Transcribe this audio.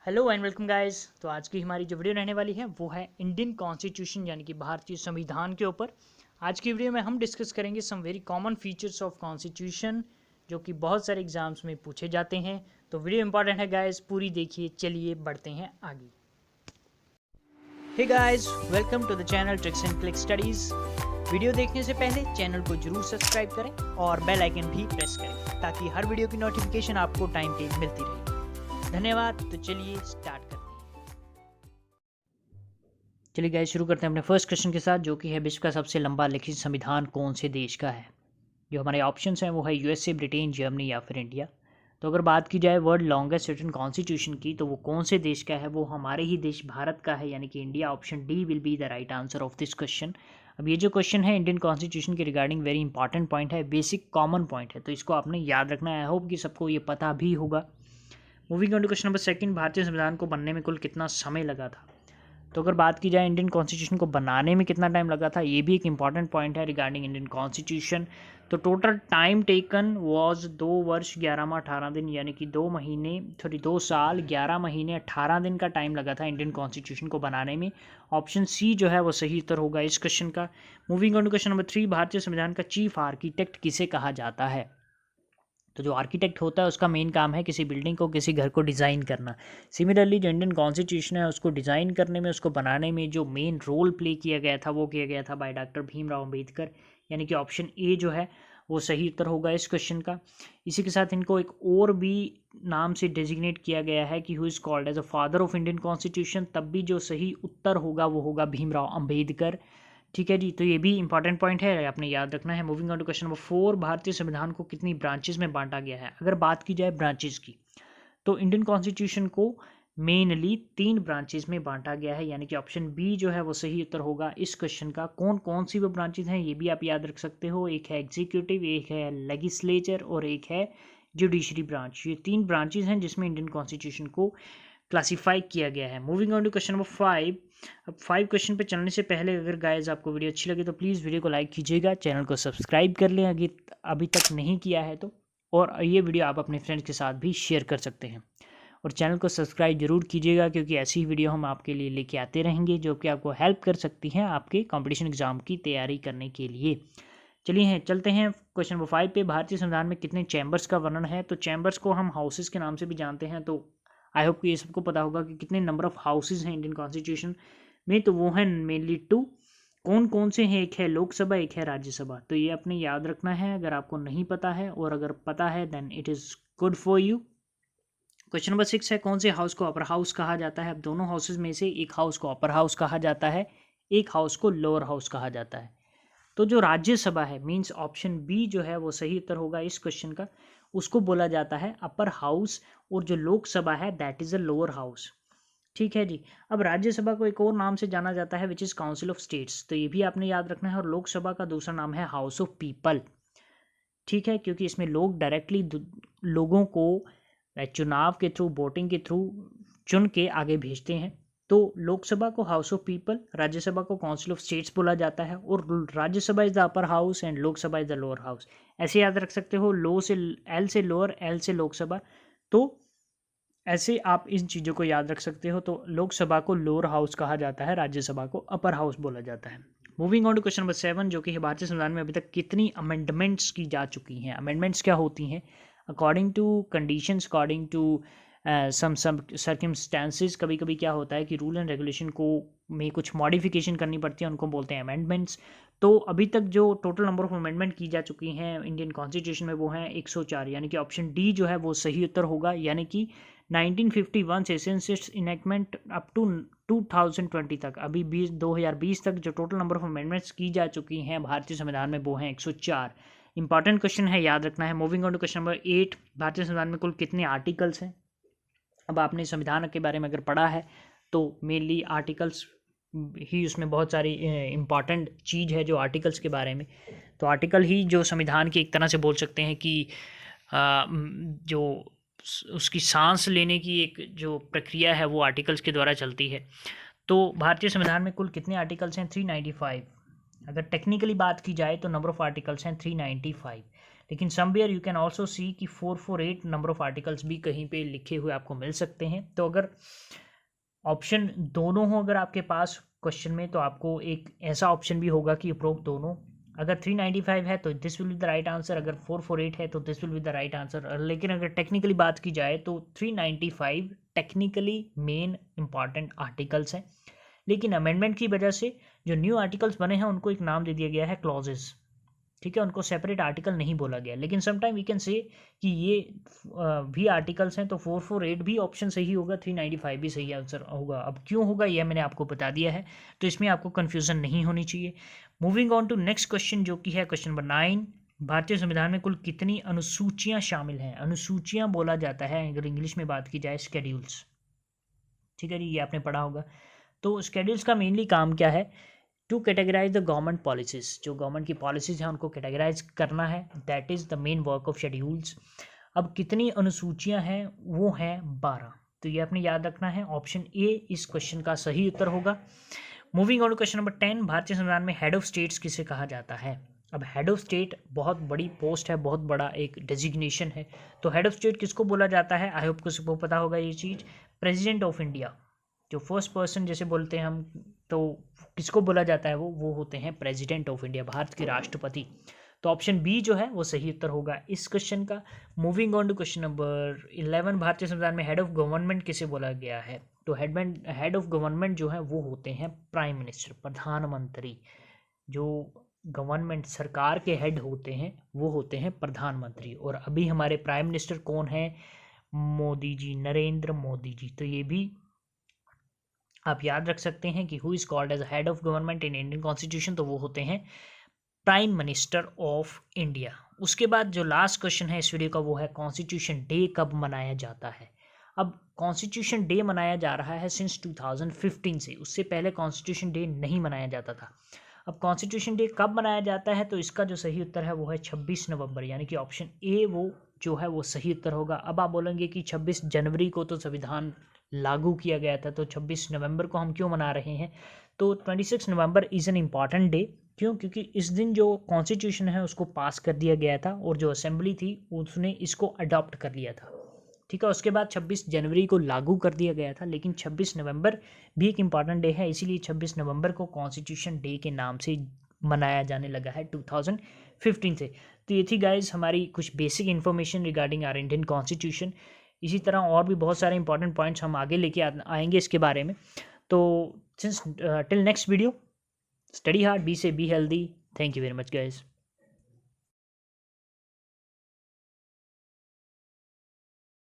Hello and welcome guys. तो आज की हमारी जो वीडियो रहने वाली है वो है इंडियन कॉन्स्टिट्यूशन यानी कि भारतीय संविधान के ऊपर। आज की वीडियो में हम डिस्कस करेंगे some very common features of constitution जो कि बहुत सारे एग्जाम्स में पूछे जाते हैं। तो वीडियो इंपॉर्टेंट है गाइस, पूरी देखिए। चलिए बढ़ते हैं आगे। Hey guys, welcome to the channel tricks and click studies. Video देखने से पहले चैनल को जरूर सब्सक्राइब करें और बेल आइकन भी प्रेस करें ताकि हर वीडियो की नोटिफिकेशन आपको टाइम पे मिलती रहे। धन्यवाद। तो चलिए स्टार्ट करते हैं। चलिए गाइस, शुरू करते हैं अपने फर्स्ट क्वेश्चन के साथ, जो कि है विश्व का सबसे लंबा लिखित संविधान कौन से देश का है। जो हमारे ऑप्शंस हैं वो है यूएसए, ब्रिटेन, जर्मनी या फिर इंडिया। तो अगर बात की जाए वर्ल्ड लॉन्गेस्ट रिटन कॉन्स्टिट्यूशन की, तो वो कौन से देश का है, वो हमारे ही देश भारत का है, यानी कि India. Option D will be the right answer of this question. अब ये जो क्वेश्चन है इंडियन कॉन्स्टिट्यूशन के रिगार्डिंग वेरी इंपॉर्टेंट पॉइंट है, बेसिक कॉमन पॉइंट है, तो इसको आपने याद रखना है। आई होप कि सबको ये पता भी होगा। Moving on to question number second, भारतीय संविधान को बनने में कुल कितना समय लगा था। तो अगर बात की जाए इंडियन कॉन्स्टिट्यूशन को बनाने में कितना टाइम लगा था, ये भी एक इंपॉर्टेंट पॉइंट है रिगार्डिंग इंडियन कॉन्स्टिट्यूशन। तो टोटल टाइम टेकन वाज 2 वर्ष 11 माह 18 दिन, यानी कि 2 साल 11 महीने 18 दिन का टाइम लगा था इंडियन कॉन्स्टिट्यूशन को बनाने में। ऑप्शन सी जो है वो सही उत्तर होगा इस क्वेश्चन का। Moving on to question number 3, भारतीय संविधान का चीफ आर्किटेक्ट किसे कहा जाता है। तो जो आर्किटेक्ट होता है उसका मेन काम है किसी बिल्डिंग को, किसी घर को डिज़ाइन करना। सिमिलरली जो इंडियन कॉन्स्टिट्यूशन है उसको डिज़ाइन करने में, उसको बनाने में जो मेन रोल प्ले किया गया था वो किया गया था बाय डॉक्टर भीमराव अम्बेडकर, यानी कि ऑप्शन ए जो है वो सही उत्तर होगा इस क्वेश्चन का। इसी के साथ इनको एक और भी नाम से डेजिग्नेट किया गया है कि who is called as a father of Indian constitution, तब भी जो सही उत्तर होगा वो होगा भीमराव अम्बेडकर। ठीक है जी, तो ये भी इंपॉर्टेंट पॉइंट है, आपने याद रखना है। Moving on to question number 4, भारतीय संविधान को कितनी ब्रांचेस में बांटा गया है। अगर बात की जाए ब्रांचेस की, तो इंडियन कॉन्स्टिट्यूशन को मेनली 3 ब्रांचेस में बांटा गया है, यानी कि ऑप्शन बी जो है वो सही उत्तर होगा इस क्वेश्चन का। कौन कौन सी वो ब्रांचेस हैं ये भी आप याद रख सकते हो। एक है एग्जीक्यूटिव, एक है लेजिस्लेचर और एक है जुडिशरी ब्रांच। ये 3 ब्रांचेस हैं जिसमें इंडियन कॉन्स्टिट्यूशन को क्लासीफाई किया गया है। Moving on to question number 5। अब 5 क्वेश्चन पे चलने से पहले अगर गाइज आपको वीडियो अच्छी लगे तो प्लीज़ वीडियो को लाइक कीजिएगा, चैनल को सब्सक्राइब कर लें अगर अभी तक नहीं किया है तो, और ये वीडियो आप अपने फ्रेंड्स के साथ भी शेयर कर सकते हैं। और चैनल को सब्सक्राइब जरूर कीजिएगा क्योंकि ऐसी ही वीडियो हम आपके लिए लेके आते रहेंगे जो कि आपको हेल्प कर सकती हैं आपके कॉम्पिटिशन एग्जाम की तैयारी करने के लिए। चलिए चलते हैं क्वेश्चन नंबर 5 पे। भारतीय संविधान में कितने चैम्बर्स का वर्णन है। तो चैम्बर्स को हम हाउसेस के नाम से भी जानते हैं, तो आई होप कि ये सबको पता होगा कि कितने नंबर ऑफ हाउसेज हैं इंडियन कॉन्स्टिट्यूशन में। तो वो हैं मेनली 2। कौन कौन से हैं, एक है लोकसभा, एक है राज्यसभा। तो ये आपने याद रखना है अगर आपको नहीं पता है, और अगर पता है then it is good for you. Question number 6 है, कौन से हाउस को अपर हाउस कहा जाता है। अब दोनों हाउसेज में से एक हाउस को अपर हाउस कहा जाता है, एक हाउस को लोअर हाउस कहा जाता है। तो जो राज्यसभा है मीन्स ऑप्शन बी जो है वो सही उत्तर होगा इस क्वेश्चन का। उसको बोला जाता है अपर हाउस, और जो लोकसभा है that is a lower house. ठीक है जी। अब राज्यसभा को एक और नाम से जाना जाता है which is council of states, तो ये भी आपने याद रखना है। और लोकसभा का दूसरा नाम है हाउस ऑफ पीपल। ठीक है, क्योंकि इसमें लोग डायरेक्टली लोगों को चुनाव के थ्रू, वोटिंग के थ्रू चुन के आगे भेजते हैं। तो लोकसभा को हाउस ऑफ पीपल, राज्यसभा को काउंसिल ऑफ स्टेट्स बोला जाता है, और Rajya Sabha is the upper house and Lok Sabha is the lower house. ऐसे याद रख सकते हो, लो से एल से लोअर, एल से लोकसभा। तो ऐसे आप इन चीज़ों को याद रख सकते हो। तो लोकसभा को लोअर हाउस कहा जाता है, राज्यसभा को अपर हाउस बोला जाता है। Moving on to question number 7, जो कि भारतीय संविधान में अभी तक कितनी अमेंडमेंट्स की जा चुकी हैं। अमेंडमेंट्स क्या होती हैं, according to conditions, according to some circumstances. कभी कभी क्या होता है कि रूल एंड रेगुलेशन को में कुछ मॉडिफिकेशन करनी पड़ती है, उनको बोलते हैं अमेंडमेंट्स। तो अभी तक जो टोटल नंबर ऑफ अमेंडमेंट की जा चुकी हैं इंडियन कॉन्स्टिट्यूशन में वो हैं 104, यानी कि ऑप्शन डी जो है वो सही उत्तर होगा। यानी कि 1951 से since its enactment up to 2020 तक, अभी 2020 तक जो टोटल नंबर ऑफ अमेंडमेंट्स की जा चुकी हैं भारतीय संविधान में वो हैं 104। इंपॉर्टेंट क्वेश्चन है, याद रखना है। Moving on to question number 8, भारतीय संविधान में कुल कितने आर्टिकल्स हैं। अब आपने संविधान के बारे में अगर पढ़ा है तो मेनली आर्टिकल्स ही उसमें बहुत सारी इम्पॉर्टेंट चीज़ है जो आर्टिकल्स के बारे में। तो आर्टिकल ही जो संविधान की एक तरह से बोल सकते हैं कि जो उसकी सांस लेने की एक जो प्रक्रिया है वो आर्टिकल्स के द्वारा चलती है। तो भारतीय संविधान में कुल कितने आर्टिकल्स हैं, 395। अगर टेक्निकली बात की जाए तो नंबर ऑफ आर्टिकल्स हैं 395, लेकिन somewhere you can also see कि 448 नंबर ऑफ आर्टिकल्स भी कहीं पे लिखे हुए आपको मिल सकते हैं। तो अगर ऑप्शन दोनों हो अगर आपके पास क्वेश्चन में, तो आपको एक ऐसा ऑप्शन भी होगा कि उपरोक्त दोनों। अगर 395 है तो this will be the right answer, अगर 448 है तो this will be the right answer. लेकिन अगर टेक्निकली बात की जाए तो 395 टेक्निकली मेन इंपॉर्टेंट आर्टिकल्स हैं, लेकिन अमेंडमेंट की वजह से जो न्यू आर्टिकल्स बने हैं उनको एक नाम दे दिया गया है क्लॉजेस, ठीक है, उनको सेपरेट आर्टिकल नहीं बोला गया। लेकिन समटाइम वी कैन से कि ये भी आर्टिकल्स हैं, तो 448 भी ऑप्शन सही होगा, 395 भी सही आंसर होगा। अब क्यों होगा यह मैंने आपको बता दिया है, तो इसमें आपको कन्फ्यूज़न नहीं होनी चाहिए। Moving on to next question, जो कि है क्वेश्चन नंबर 9। भारतीय संविधान में कुल कितनी अनुसूचियाँ शामिल हैं? अनुसूचियाँ बोला जाता है अगर इंग्लिश में बात की जाए स्केड्यूल्स, ठीक है जी, ये आपने पढ़ा होगा। तो स्केड्यूल्स का मेनली काम क्या है? To categorise the government policies, जो गवर्नमेंट की पॉलिसीज हैं उनको कैटेगराइज करना है, that is the main work of schedules. अब कितनी अनुसूचियां हैं? वो हैं 12। तो ये आपने याद रखना है, ऑप्शन ए इस क्वेश्चन का सही उत्तर होगा। Moving on to question number 10, भारतीय संविधान में हेड ऑफ स्टेट्स किसे कहा जाता है? अब हेड ऑफ स्टेट बहुत बड़ी पोस्ट है, बहुत बड़ा एक डेजिग्नेशन है। तो हेड ऑफ स्टेट किसको बोला जाता है? आई होप को सबको पता होगा ये चीज़। प्रेसिडेंट ऑफ इंडिया, जो फर्स्ट पर्सन जैसे बोलते हैं हम, तो किसको बोला जाता है? वो होते हैं प्रेसिडेंट ऑफ इंडिया, भारत के राष्ट्रपति। तो ऑप्शन बी जो है वो सही उत्तर होगा इस क्वेश्चन का। Moving on to question number 11, भारतीय संविधान में हेड ऑफ गवर्नमेंट किसे बोला गया है? तो हेड ऑफ गवर्नमेंट जो है वो होते हैं प्राइम मिनिस्टर, प्रधानमंत्री। जो गवर्नमेंट सरकार के हेड होते हैं वो होते हैं प्रधानमंत्री। और अभी हमारे प्राइम मिनिस्टर कौन है? मोदी जी, नरेंद्र मोदी जी। तो ये भी आप याद रख सकते हैं कि who is called as head of government in Indian constitution, तो वो होते हैं प्राइम मिनिस्टर ऑफ इंडिया। उसके बाद जो लास्ट क्वेश्चन है इस वीडियो का वो है कॉन्स्टिट्यूशन डे कब मनाया जाता है? अब कॉन्स्टिट्यूशन डे मनाया जा रहा है सिंस 2015 से, उससे पहले कॉन्स्टिट्यूशन डे नहीं मनाया जाता था। अब कॉन्स्टिट्यूशन डे कब मनाया जाता है? तो इसका जो सही उत्तर है वो है 26 नवंबर, यानी कि ऑप्शन ए वो जो है वो सही उत्तर होगा। अब आप बोलेंगे कि 26 जनवरी को तो संविधान लागू किया गया था, तो 26 नवंबर को हम क्यों मना रहे हैं? तो 26 नवंबर इज़ एन इम्पॉर्टेंट डे। क्यों? क्योंकि इस दिन जो कॉन्स्टिट्यूशन है उसको पास कर दिया गया था, और जो असेंबली थी उसने इसको अडॉप्ट कर लिया था, ठीक है। उसके बाद 26 जनवरी को लागू कर दिया गया था, लेकिन 26 नवंबर भी एक इम्पॉर्टेंट डे है, इसीलिए 26 नवंबर को कॉन्स्टिट्यूशन डे के नाम से मनाया जाने लगा है 2015 से। तो ये थी गाइज हमारी कुछ basic information regarding our Indian constitution. इसी तरह और भी बहुत सारे इंपॉर्टेंट पॉइंट्स हम आगे लेके आएंगे इसके बारे में। तो since till next video, study hard, be से be healthy. Thank you very much guys.